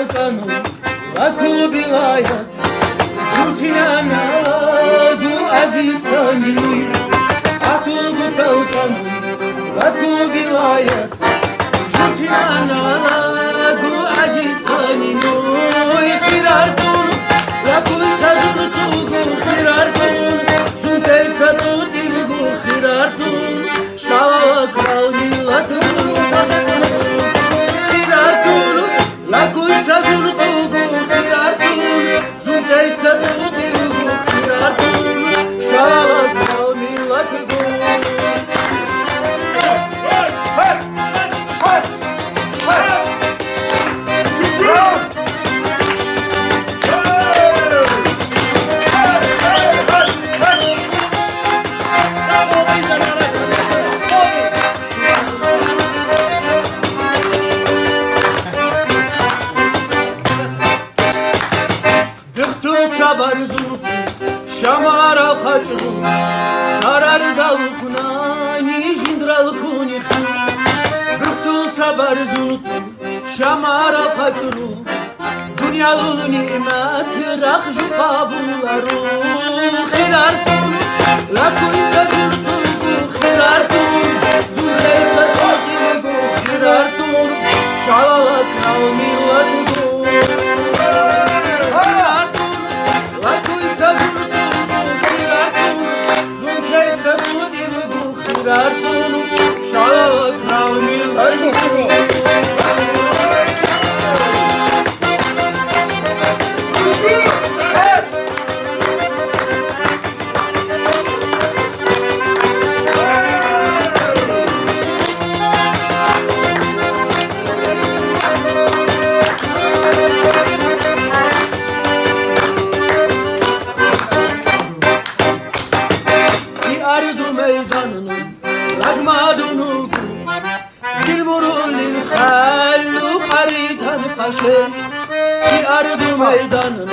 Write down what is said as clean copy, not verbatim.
talcanu la kubilayat Juntinana du azisani Atu bu talcanu la kubilayat Juntinana du azisani Khirartun la kusadu tu khirartun Sunte satu tilgu khirartun Shalak ravni latun La cuisa zurtugu khirartun Zunte satutigu khirartun Shalak kavmi latgun Şamara kaçru Zarar dalkuna Nijindral kunikhu Bıktı sabar zutu Şamara kaçru Dünyalı nimet Rakju kabularu Khirartun La kuysa zurtugu Khirartun Zureysa zurtugu Khirartun Şalalat kavmi latgu Khirartun Shalak kavmi latgun Dilburulin khallu qaritan qashe Fi ardu meydanın